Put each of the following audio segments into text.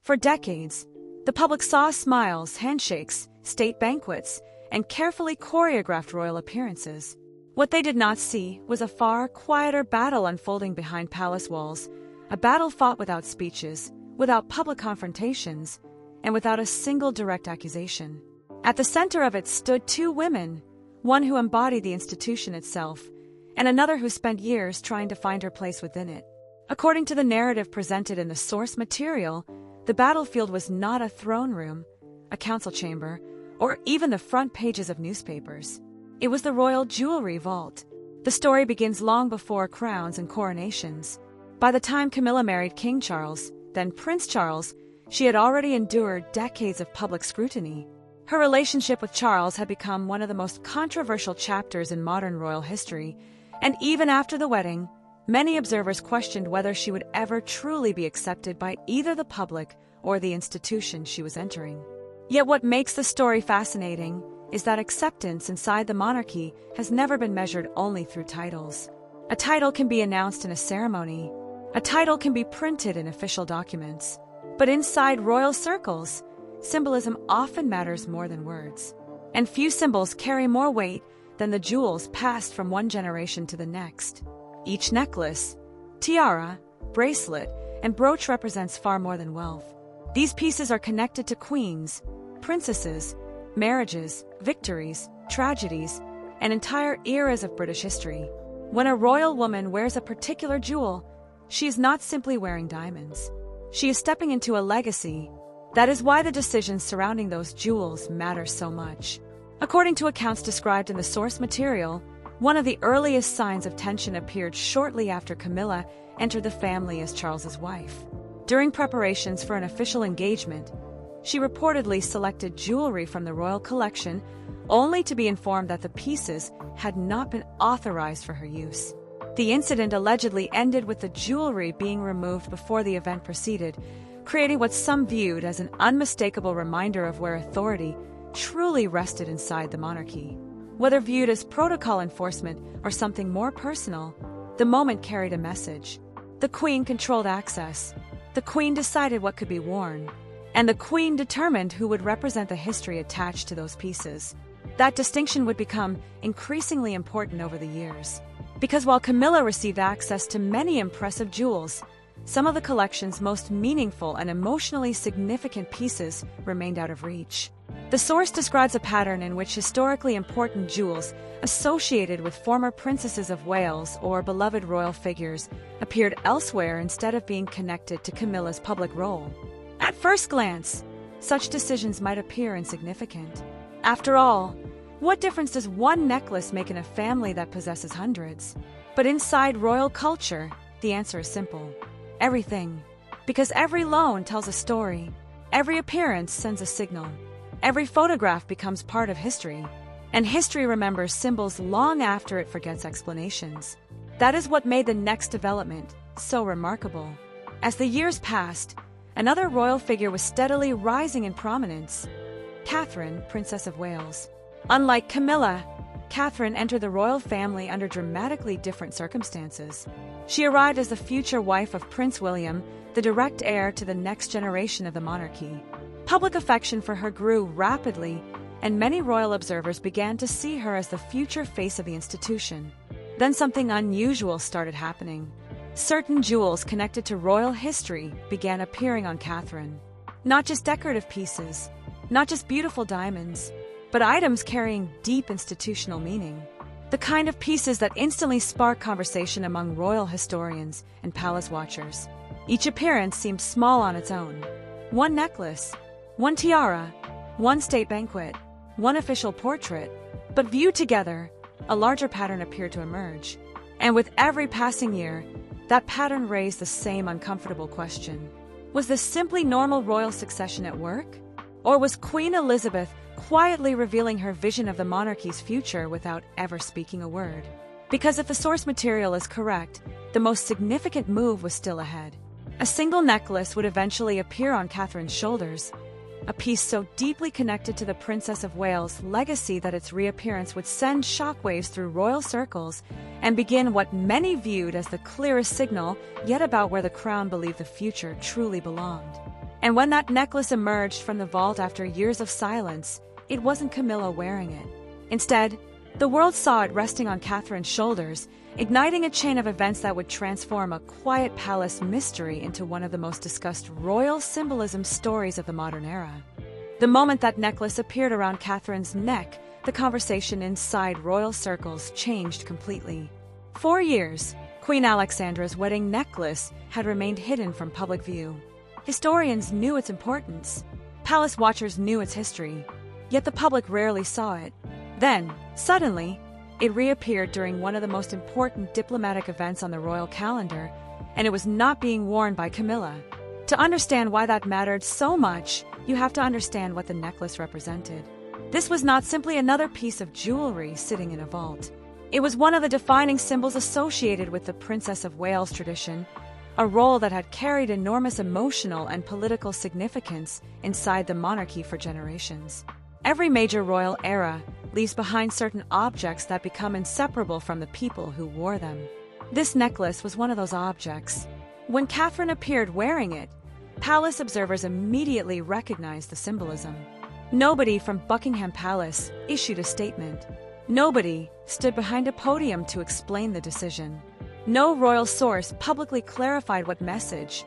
For decades, the public saw smiles, handshakes, state banquets, and carefully choreographed royal appearances. What they did not see was a far quieter battle unfolding behind palace walls, a battle fought without speeches, without public confrontations, and without a single direct accusation. At the center of it stood two women, one who embodied the institution itself, and another who spent years trying to find her place within it. According to the narrative presented in the source material, the battlefield was not a throne room, a council chamber, or even the front pages of newspapers. It was the royal jewelry vault. The story begins long before crowns and coronations. By the time Camilla married King Charles, then Prince Charles, she had already endured decades of public scrutiny. Her relationship with Charles had become one of the most controversial chapters in modern royal history, and even after the wedding, many observers questioned whether she would ever truly be accepted by either the public or the institution she was entering. Yet what makes the story fascinating is that acceptance inside the monarchy has never been measured only through titles. A title can be announced in a ceremony. A title can be printed in official documents. But inside royal circles, symbolism often matters more than words. And few symbols carry more weight than the jewels passed from one generation to the next. Each necklace, tiara, bracelet, and brooch represents far more than wealth. These pieces are connected to queens, princesses, marriages, victories, tragedies, and entire eras of British history. When a royal woman wears a particular jewel, she is not simply wearing diamonds. She is stepping into a legacy. That is why the decisions surrounding those jewels matter so much. According to accounts described in the source material, one of the earliest signs of tension appeared shortly after Camilla entered the family as Charles's wife. During preparations for an official engagement, she reportedly selected jewelry from the royal collection, only to be informed that the pieces had not been authorized for her use. The incident allegedly ended with the jewelry being removed before the event proceeded, creating what some viewed as an unmistakable reminder of where authority truly rested inside the monarchy. Whether viewed as protocol enforcement or something more personal, the moment carried a message. The Queen controlled access. The Queen decided what could be worn. And the Queen determined who would represent the history attached to those pieces. That distinction would become increasingly important over the years. Because while Camilla received access to many impressive jewels, some of the collection's most meaningful and emotionally significant pieces remained out of reach. The source describes a pattern in which historically important jewels associated with former princesses of Wales or beloved royal figures appeared elsewhere instead of being connected to Camilla's public role. At first glance, such decisions might appear insignificant. After all, what difference does one necklace make in a family that possesses hundreds? But inside royal culture, the answer is simple. Everything. Because every loan tells a story. Every appearance sends a signal. Every photograph becomes part of history. And history remembers symbols long after it forgets explanations. That is what made the next development so remarkable. As the years passed, another royal figure was steadily rising in prominence. Catherine, Princess of Wales. Unlike Camilla, Catherine entered the royal family under dramatically different circumstances. She arrived as the future wife of Prince William, the direct heir to the next generation of the monarchy. Public affection for her grew rapidly, and many royal observers began to see her as the future face of the institution. Then something unusual started happening. Certain jewels connected to royal history began appearing on Catherine. Not just decorative pieces, not just beautiful diamonds, but items carrying deep institutional meaning. The kind of pieces that instantly spark conversation among royal historians and palace watchers. Each appearance seemed small on its own. One necklace, one tiara, one state banquet, one official portrait. But viewed together, a larger pattern appeared to emerge. And with every passing year, that pattern raised the same uncomfortable question. Was this simply normal royal succession at work? Or was Queen Elizabeth quietly revealing her vision of the monarchy's future without ever speaking a word? Because if the source material is correct, the most significant move was still ahead. A single necklace would eventually appear on Catherine's shoulders, a piece so deeply connected to the Princess of Wales' legacy that its reappearance would send shockwaves through royal circles and begin what many viewed as the clearest signal yet about where the crown believed the future truly belonged. And when that necklace emerged from the vault after years of silence, it wasn't Camilla wearing it. Instead, the world saw it resting on Catherine's shoulders, igniting a chain of events that would transform a quiet palace mystery into one of the most discussed royal symbolism stories of the modern era. The moment that necklace appeared around Catherine's neck, the conversation inside royal circles changed completely. For years, Queen Alexandra's wedding necklace had remained hidden from public view. Historians knew its importance. Palace watchers knew its history. Yet the public rarely saw it. Then, suddenly, it reappeared during one of the most important diplomatic events on the royal calendar, and it was not being worn by Camilla. To understand why that mattered so much, you have to understand what the necklace represented. This was not simply another piece of jewelry sitting in a vault. It was one of the defining symbols associated with the Princess of Wales tradition, a role that had carried enormous emotional and political significance inside the monarchy for generations. Every major royal era leaves behind certain objects that become inseparable from the people who wore them. This necklace was one of those objects. When Catherine appeared wearing it, palace observers immediately recognized the symbolism. Nobody from Buckingham Palace issued a statement. Nobody stood behind a podium to explain the decision. No royal source publicly clarified what message,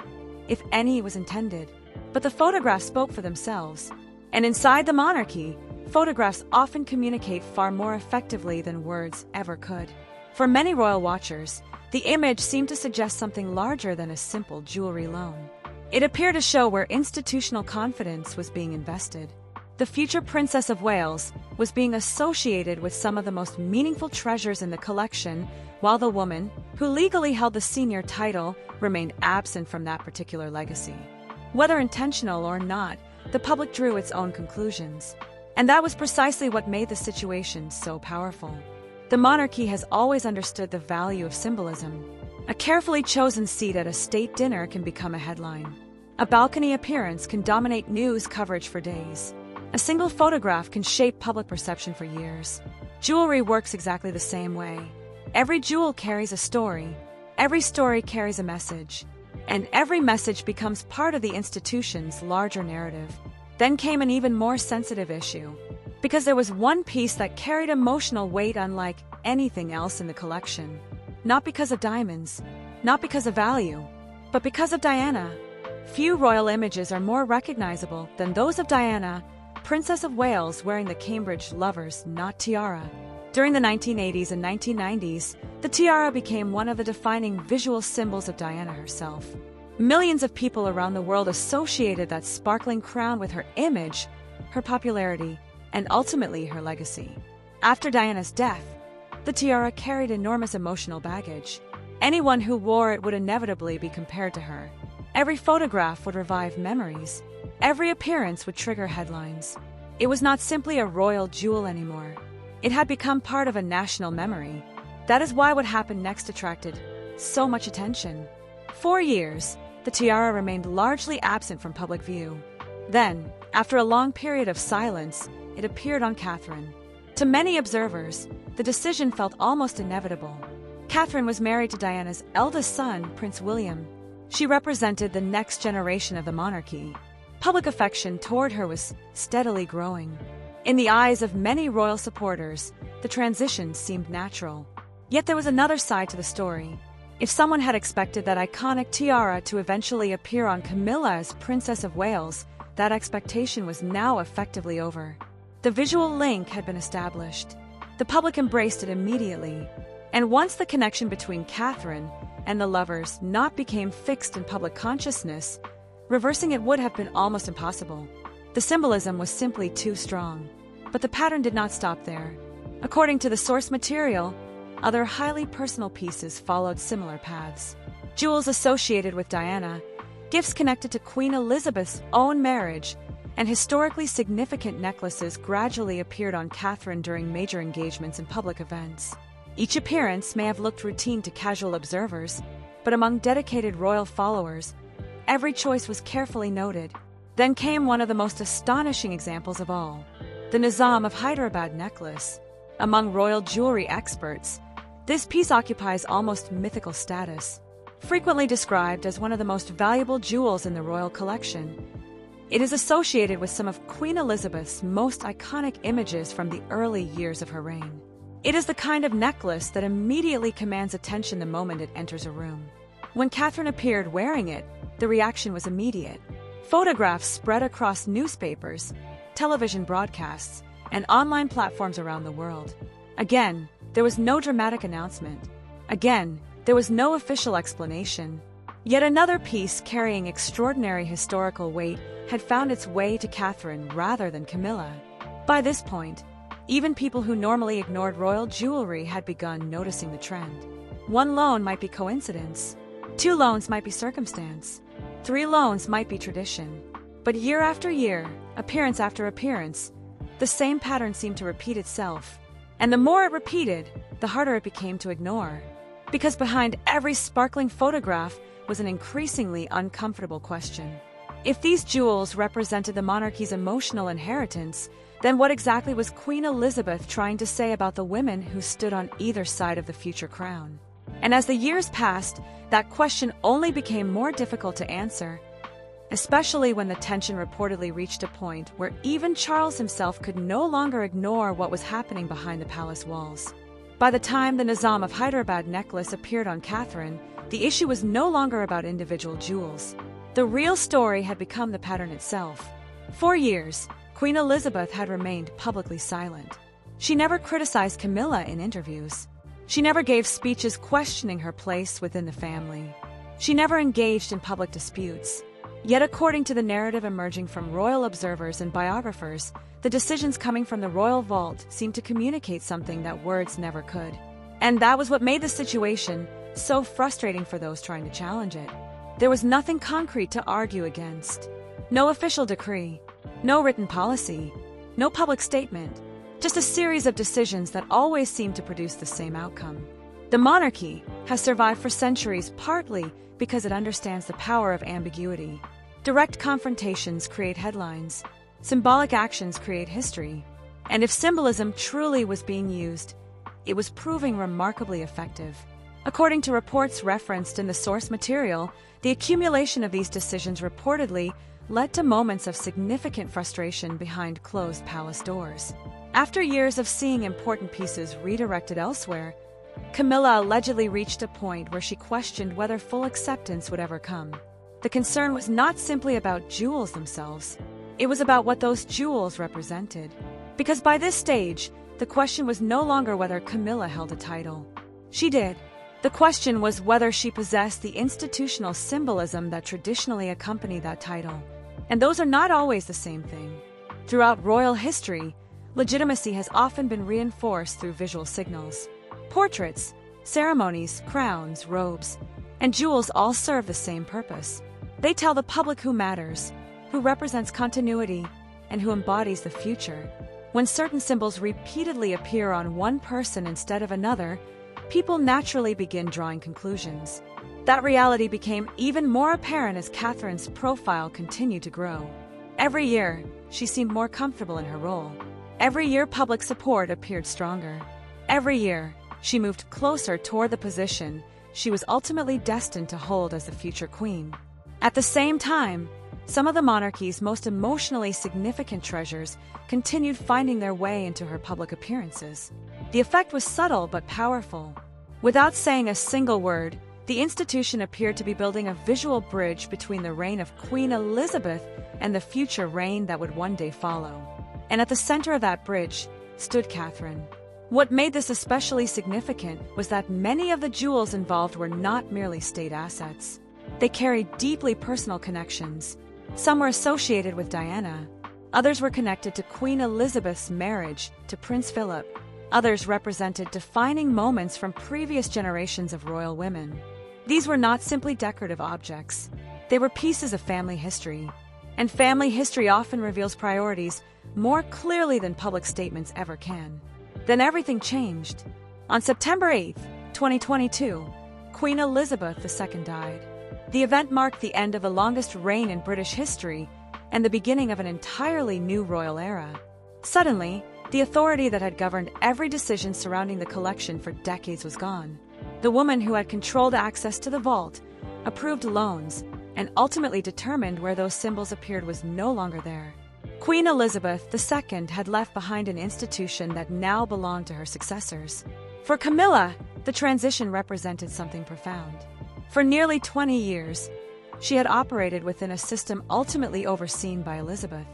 if any, was intended. But the photographs spoke for themselves. And inside the monarchy, photographs often communicate far more effectively than words ever could. For many royal watchers, the image seemed to suggest something larger than a simple jewelry loan. It appeared to show where institutional confidence was being invested. The future Princess of Wales was being associated with some of the most meaningful treasures in the collection, while the woman, who legally held the senior title, remained absent from that particular legacy. Whether intentional or not, the public drew its own conclusions. And that was precisely what made the situation so powerful. The monarchy has always understood the value of symbolism. A carefully chosen seat at a state dinner can become a headline. A balcony appearance can dominate news coverage for days. A single photograph can shape public perception for years. Jewelry works exactly the same way. Every jewel carries a story. Every story carries a message. And every message becomes part of the institution's larger narrative. Then came an even more sensitive issue. Because there was one piece that carried emotional weight unlike anything else in the collection. Not because of diamonds, not because of value, but because of Diana. Few royal images are more recognizable than those of Diana, Princess of Wales, wearing the Cambridge Lover's knot tiara. During the 1980s and 1990s, the tiara became one of the defining visual symbols of Diana herself. Millions of people around the world associated that sparkling crown with her image, her popularity, and ultimately her legacy. After Diana's death, the tiara carried enormous emotional baggage. Anyone who wore it would inevitably be compared to her. Every photograph would revive memories. Every appearance would trigger headlines. It was not simply a royal jewel anymore. It had become part of a national memory. That is why what happened next attracted so much attention. For years, the tiara remained largely absent from public view. Then, after a long period of silence, it appeared on Catherine. To many observers, the decision felt almost inevitable. Catherine was married to Diana's eldest son, Prince William. She represented the next generation of the monarchy. Public affection toward her was steadily growing. In the eyes of many royal supporters, the transition seemed natural. Yet there was another side to the story. If someone had expected that iconic tiara to eventually appear on Camilla as Princess of Wales, that expectation was now effectively over. The visual link had been established. The public embraced it immediately. And once the connection between Catherine and the Lover's knot became fixed in public consciousness, reversing it would have been almost impossible. The symbolism was simply too strong. But the pattern did not stop there. According to the source material, other highly personal pieces followed similar paths. Jewels associated with Diana, gifts connected to Queen Elizabeth's own marriage, and historically significant necklaces gradually appeared on Catherine during major engagements and public events. Each appearance may have looked routine to casual observers, but among dedicated royal followers, every choice was carefully noted. Then came one of the most astonishing examples of all, the Nizam of Hyderabad necklace. Among royal jewelry experts, this piece occupies almost mythical status. Frequently described as one of the most valuable jewels in the royal collection, It is associated with some of Queen Elizabeth's most iconic images from the early years of her reign. It is the kind of necklace that immediately commands attention the moment it enters a room. When Catherine appeared wearing it, the reaction was immediate. Photographs spread across newspapers, television broadcasts, and online platforms around the world. Again, there was no dramatic announcement. Again, there was no official explanation. Yet another piece carrying extraordinary historical weight had found its way to Catherine rather than Camilla. By this point, even people who normally ignored royal jewelry had begun noticing the trend. One loan might be coincidence. 2 loans might be circumstance. 3 loans might be tradition. But year after year, appearance after appearance, the same pattern seemed to repeat itself. And the more it repeated, the harder it became to ignore. Because behind every sparkling photograph was an increasingly uncomfortable question. If these jewels represented the monarchy's emotional inheritance, then what exactly was Queen Elizabeth trying to say about the women who stood on either side of the future crown? And as the years passed, that question only became more difficult to answer, especially when the tension reportedly reached a point where even Charles himself could no longer ignore what was happening behind the palace walls. By the time the Nizam of Hyderabad necklace appeared on Catherine, the issue was no longer about individual jewels. The real story had become the pattern itself. For years, Queen Elizabeth had remained publicly silent. She never criticized Camilla in interviews. She never gave speeches questioning her place within the family. She never engaged in public disputes. Yet according to the narrative emerging from royal observers and biographers, the decisions coming from the royal vault seemed to communicate something that words never could. And that was what made the situation so frustrating for those trying to challenge it. There was nothing concrete to argue against. No official decree, no written policy, no public statement, just a series of decisions that always seemed to produce the same outcome. The monarchy has survived for centuries partly because it understands the power of ambiguity. Direct confrontations create headlines. Symbolic actions create history. And if symbolism truly was being used, it was proving remarkably effective. According to reports referenced in the source material, the accumulation of these decisions reportedly led to moments of significant frustration behind closed palace doors. After years of seeing important pieces redirected elsewhere, Camilla allegedly reached a point where she questioned whether full acceptance would ever come. The concern was not simply about jewels themselves. It was about what those jewels represented. Because by this stage, the question was no longer whether Camilla held a title. She did. The question was whether she possessed the institutional symbolism that traditionally accompanied that title. And those are not always the same thing. Throughout royal history, legitimacy has often been reinforced through visual signals. Portraits, ceremonies, crowns, robes, and jewels all serve the same purpose. They tell the public who matters, who represents continuity, and who embodies the future. When certain symbols repeatedly appear on one person instead of another, people naturally begin drawing conclusions. That reality became even more apparent as Catherine's profile continued to grow. Every year, she seemed more comfortable in her role. Every year, public support appeared stronger. Every year, she moved closer toward the position she was ultimately destined to hold as the future queen. At the same time, some of the monarchy's most emotionally significant treasures continued finding their way into her public appearances. The effect was subtle but powerful. Without saying a single word, the institution appeared to be building a visual bridge between the reign of Queen Elizabeth and the future reign that would one day follow. And at the center of that bridge stood Catherine. What made this especially significant was that many of the jewels involved were not merely state assets. They carried deeply personal connections. Some were associated with Diana. Others were connected to Queen Elizabeth's marriage to Prince Philip. Others represented defining moments from previous generations of royal women. These were not simply decorative objects. They were pieces of family history. And family history often reveals priorities more clearly than public statements ever can. Then everything changed. On September 8, 2022, Queen Elizabeth II died. The event marked the end of the longest reign in British history and the beginning of an entirely new royal era. Suddenly, the authority that had governed every decision surrounding the collection for decades was gone. The woman who had controlled access to the vault, approved loans, and ultimately determined where those symbols appeared was no longer there. Queen Elizabeth II had left behind an institution that now belonged to her successors. For Camilla, the transition represented something profound. For nearly 20 years, she had operated within a system ultimately overseen by Elizabeth.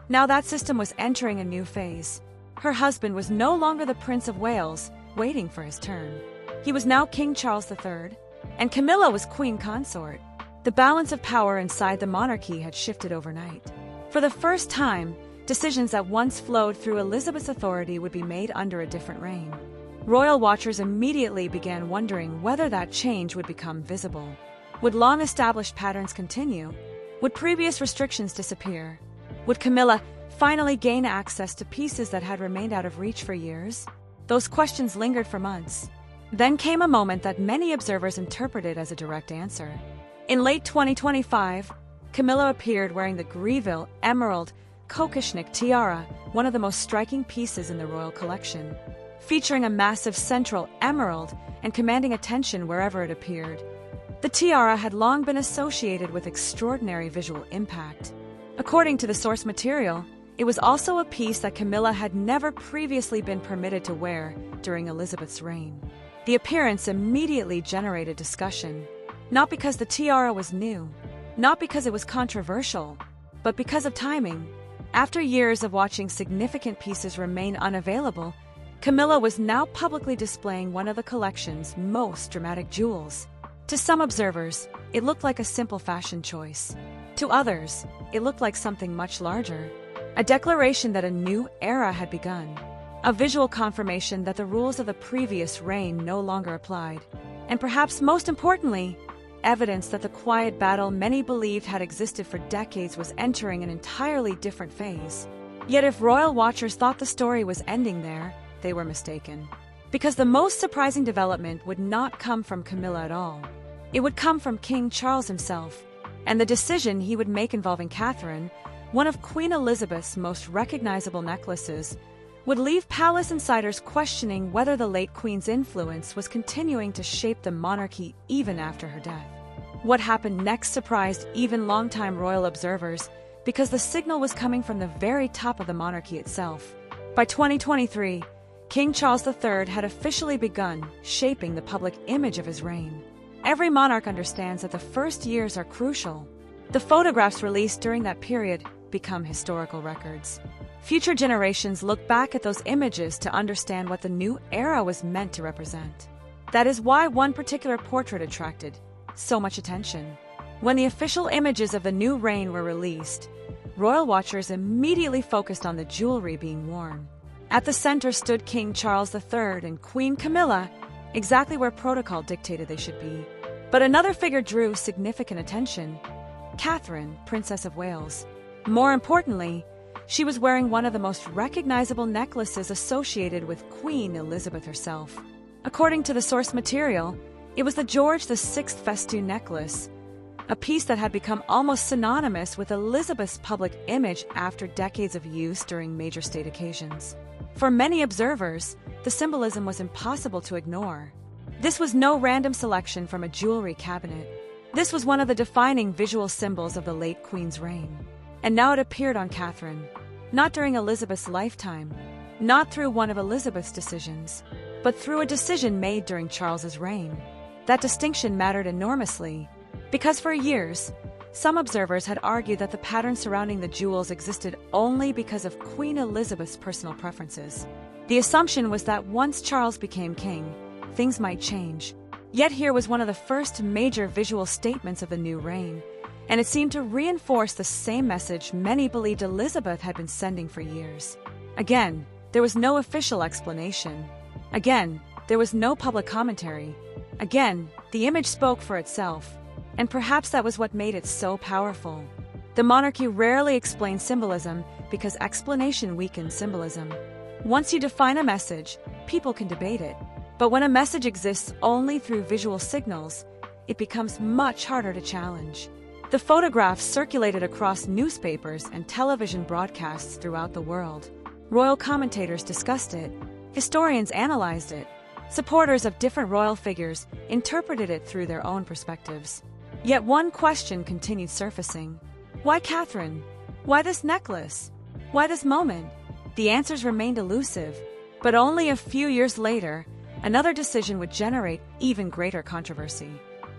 Now that system was entering a new phase. Her husband was no longer the Prince of Wales, waiting for his turn. He was now King Charles III, and Camilla was Queen Consort. The balance of power inside the monarchy had shifted overnight. For the first time, decisions that once flowed through Elizabeth's authority would be made under a different reign. Royal watchers immediately began wondering whether that change would become visible. Would long-established patterns continue? Would previous restrictions disappear? Would Camilla finally gain access to pieces that had remained out of reach for years? Those questions lingered for months. Then came a moment that many observers interpreted as a direct answer. In late 2025, Camilla appeared wearing the Greville Emerald Kokoshnik tiara, one of the most striking pieces in the royal collection. Featuring a massive central emerald and commanding attention wherever it appeared, the tiara had long been associated with extraordinary visual impact. According to the source material, it was also a piece that Camilla had never previously been permitted to wear during Elizabeth's reign. The appearance immediately generated discussion, not because the tiara was new, not because it was controversial, but because of timing. After years of watching significant pieces remain unavailable, Camilla was now publicly displaying one of the collection's most dramatic jewels. To some observers, it looked like a simple fashion choice. To others, it looked like something much larger. A declaration that a new era had begun. A visual confirmation that the rules of the previous reign no longer applied. And perhaps most importantly, evidence that the quiet battle many believed had existed for decades was entering an entirely different phase. Yet if royal watchers thought the story was ending there, they were mistaken. Because the most surprising development would not come from Camilla at all. It would come from King Charles himself, and the decision he would make involving Catherine, one of Queen Elizabeth's most recognizable necklaces, would leave palace insiders questioning whether the late Queen's influence was continuing to shape the monarchy even after her death. What happened next surprised even longtime royal observers, because the signal was coming from the very top of the monarchy itself. By 2023, King Charles III had officially begun shaping the public image of his reign. Every monarch understands that the first years are crucial. The photographs released during that period become historical records. Future generations look back at those images to understand what the new era was meant to represent. That is why one particular portrait attracted so much attention. When the official images of the new reign were released, royal watchers immediately focused on the jewelry being worn. At the center stood King Charles III and Queen Camilla, exactly where protocol dictated they should be. But another figure drew significant attention: Catherine, Princess of Wales. More importantly, she was wearing one of the most recognizable necklaces associated with Queen Elizabeth herself. According to the source material, it was the George VI festoon necklace, a piece that had become almost synonymous with Elizabeth's public image after decades of use during major state occasions. For many observers, the symbolism was impossible to ignore. This was no random selection from a jewelry cabinet. This was one of the defining visual symbols of the late Queen's reign. And now it appeared on Catherine, not during Elizabeth's lifetime, not through one of Elizabeth's decisions, but through a decision made during Charles's reign. That distinction mattered enormously, because for years, some observers had argued that the pattern surrounding the jewels existed only because of Queen Elizabeth's personal preferences. The assumption was that once Charles became king, things might change. Yet here was one of the first major visual statements of the new reign, and it seemed to reinforce the same message many believed Elizabeth had been sending for years. Again, there was no official explanation. Again, there was no public commentary. Again, the image spoke for itself. And perhaps that was what made it so powerful. The monarchy rarely explains symbolism because explanation weakens symbolism. Once you define a message, people can debate it. But when a message exists only through visual signals, it becomes much harder to challenge. The photographs circulated across newspapers and television broadcasts throughout the world. Royal commentators discussed it. Historians analyzed it. Supporters of different royal figures interpreted it through their own perspectives. Yet one question continued surfacing. Why Catherine? Why this necklace? Why this moment? The answers remained elusive, but only a few years later, another decision would generate even greater controversy.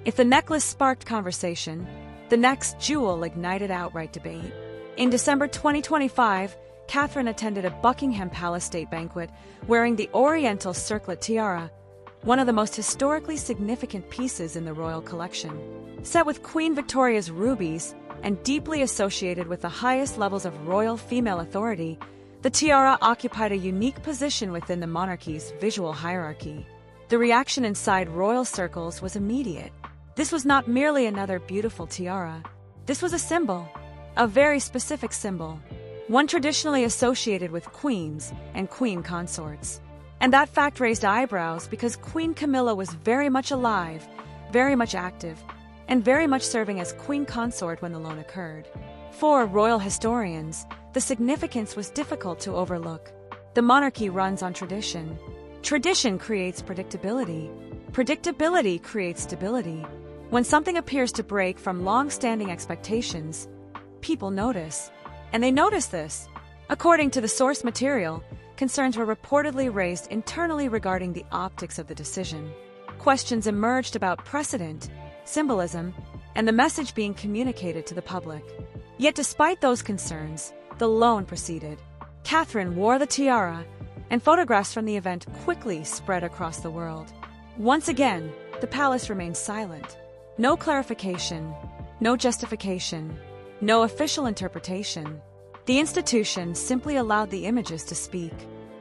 If the necklace sparked conversation, the next jewel ignited outright debate. In December 2025, Catherine attended a Buckingham Palace state banquet wearing the Oriental circlet tiara, one of the most historically significant pieces in the royal collection. Set with Queen Victoria's rubies and deeply associated with the highest levels of royal female authority, the tiara occupied a unique position within the monarchy's visual hierarchy. The reaction inside royal circles was immediate. This was not merely another beautiful tiara. This was a symbol, a very specific symbol, one traditionally associated with queens and queen consorts. And that fact raised eyebrows because Queen Camilla was very much alive, very much active, and very much serving as queen consort when the loan occurred. For royal historians, the significance was difficult to overlook. The monarchy runs on tradition. Tradition creates predictability. Predictability creates stability. When something appears to break from long-standing expectations, people notice. And they notice this. According to the source material, concerns were reportedly raised internally regarding the optics of the decision. Questions emerged about precedent, symbolism, and the message being communicated to the public. Yet despite those concerns, the loan proceeded. Catherine wore the tiara, and photographs from the event quickly spread across the world. Once again, the palace remained silent. No clarification, no justification, no official interpretation. The institution simply allowed the images to speak.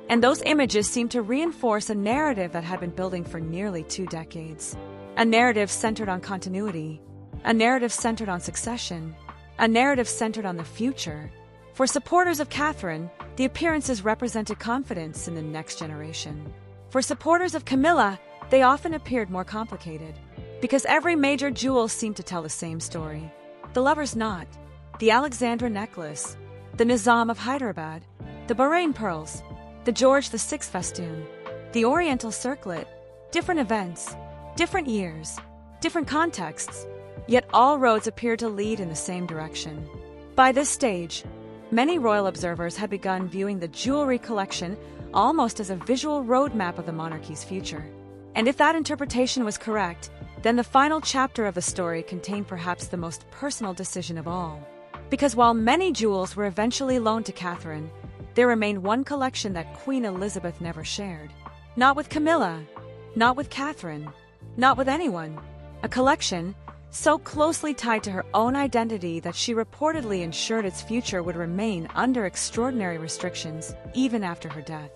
And those images seemed to reinforce a narrative that had been building for nearly 2 decades. A narrative centered on continuity, a narrative centered on succession, a narrative centered on the future. For supporters of Catherine, the appearances represented confidence in the next generation. For supporters of Camilla, they often appeared more complicated, because every major jewel seemed to tell the same story. The lover's knot, the Alexandra necklace, the Nizam of Hyderabad, the Bahrain pearls, the George VI festoon, the Oriental circlet, different events, different years, different contexts, yet all roads appear to lead in the same direction. By this stage, many royal observers had begun viewing the jewelry collection almost as a visual roadmap of the monarchy's future. And if that interpretation was correct, then the final chapter of the story contained perhaps the most personal decision of all. Because while many jewels were eventually loaned to Catherine, there remained one collection that Queen Elizabeth never shared. Not with Camilla, not with Catherine, not with anyone. A collection so closely tied to her own identity that she reportedly ensured its future would remain under extraordinary restrictions even after her death.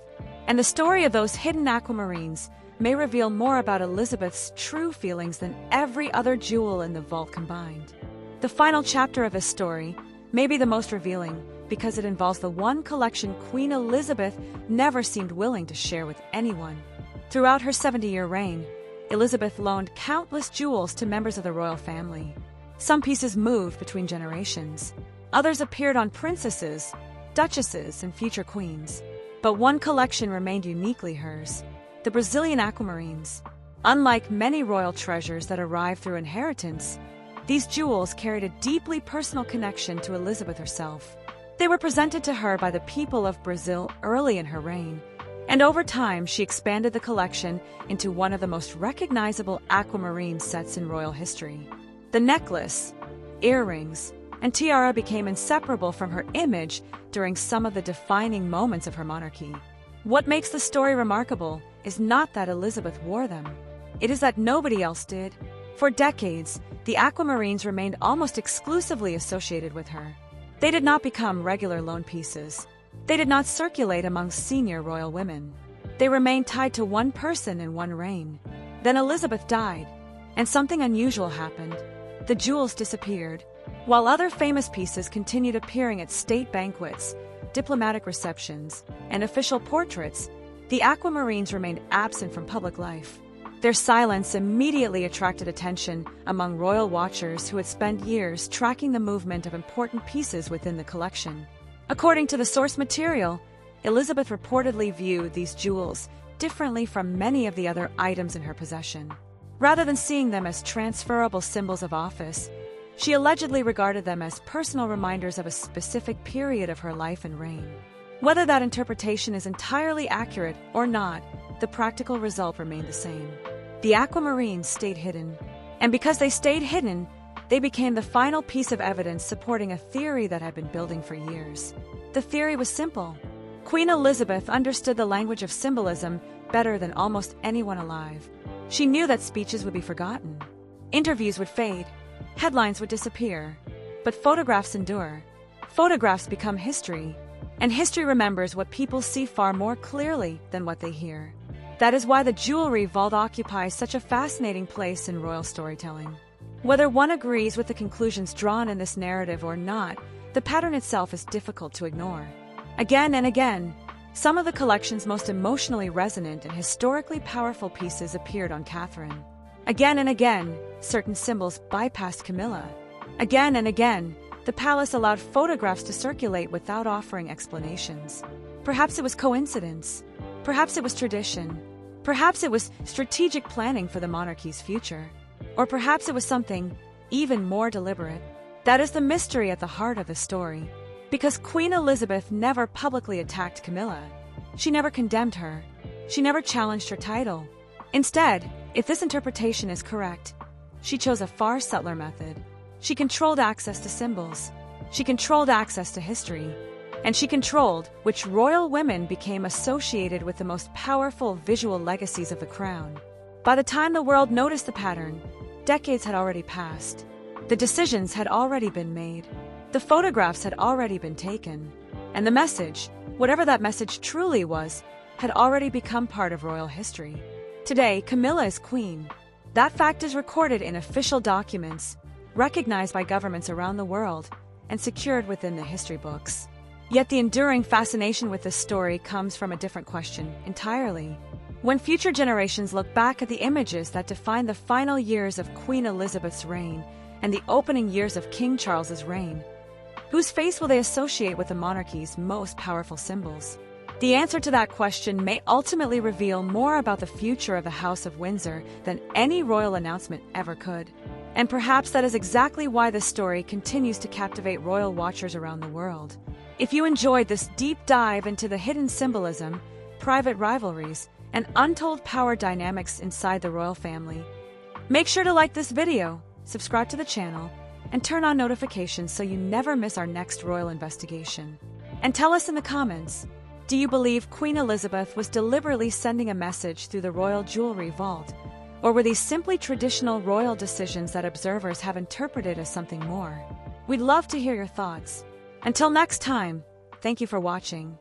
And the story of those hidden aquamarines may reveal more about Elizabeth's true feelings than every other jewel in the vault combined. The final chapter of this story may be the most revealing because it involves the one collection Queen Elizabeth never seemed willing to share with anyone. Throughout her 70-year reign, Elizabeth loaned countless jewels to members of the royal family. Some pieces moved between generations. Others appeared on princesses, duchesses, and future queens. But one collection remained uniquely hers: the Brazilian aquamarines. Unlike many royal treasures that arrived through inheritance, these jewels carried a deeply personal connection to Elizabeth herself. They were presented to her by the people of Brazil early in her reign, and over time she expanded the collection into one of the most recognizable aquamarine sets in royal history. The necklace, earrings, and tiara became inseparable from her image during some of the defining moments of her monarchy. What makes the story remarkable is not that Elizabeth wore them. It is that nobody else did. For decades, the aquamarines remained almost exclusively associated with her. They did not become regular loan pieces. They did not circulate among senior royal women. They remained tied to one person in one reign. Then Elizabeth died, and something unusual happened. The jewels disappeared, while other famous pieces continued appearing at state banquets, diplomatic receptions, and official portraits. The aquamarines remained absent from public life. Their silence immediately attracted attention among royal watchers who had spent years tracking the movement of important pieces within the collection. According to the source material, Elizabeth reportedly viewed these jewels differently from many of the other items in her possession. Rather than seeing them as transferable symbols of office, she allegedly regarded them as personal reminders of a specific period of her life and reign. Whether that interpretation is entirely accurate or not, the practical result remained the same. The aquamarines stayed hidden, and because they stayed hidden, they became the final piece of evidence supporting a theory that had been building for years. The theory was simple. Queen Elizabeth understood the language of symbolism better than almost anyone alive. She knew that speeches would be forgotten, interviews would fade, headlines would disappear, but photographs endure. Photographs become history, and history remembers what people see far more clearly than what they hear. That is why the jewelry vault occupies such a fascinating place in royal storytelling. Whether one agrees with the conclusions drawn in this narrative or not, the pattern itself is difficult to ignore. Again and again, some of the collection's most emotionally resonant and historically powerful pieces appeared on Catherine. Again and again, certain symbols bypassed Camilla. Again and again, the palace allowed photographs to circulate without offering explanations. Perhaps it was coincidence. Perhaps it was tradition. Perhaps it was strategic planning for the monarchy's future. Or perhaps it was something even more deliberate. That is the mystery at the heart of the story. Because Queen Elizabeth never publicly attacked Camilla. She never condemned her. She never challenged her title. Instead, if this interpretation is correct, she chose a far subtler method. She controlled access to symbols. She controlled access to history. And she controlled which royal women became associated with the most powerful visual legacies of the crown. By the time the world noticed the pattern, decades had already passed. The decisions had already been made. The photographs had already been taken. And the message, whatever that message truly was, had already become part of royal history. Today, Camilla is queen. That fact is recorded in official documents, recognized by governments around the world, and secured within the history books. Yet the enduring fascination with this story comes from a different question entirely. When future generations look back at the images that define the final years of Queen Elizabeth's reign and the opening years of King Charles's reign, whose face will they associate with the monarchy's most powerful symbols? The answer to that question may ultimately reveal more about the future of the House of Windsor than any royal announcement ever could. And perhaps that is exactly why this story continues to captivate royal watchers around the world. If you enjoyed this deep dive into the hidden symbolism, private rivalries, and untold power dynamics inside the royal family, make sure to like this video, subscribe to the channel, and turn on notifications so you never miss our next royal investigation. And tell us in the comments, do you believe Queen Elizabeth was deliberately sending a message through the royal jewelry vault, or were these simply traditional royal decisions that observers have interpreted as something more? We'd love to hear your thoughts. Until next time, thank you for watching.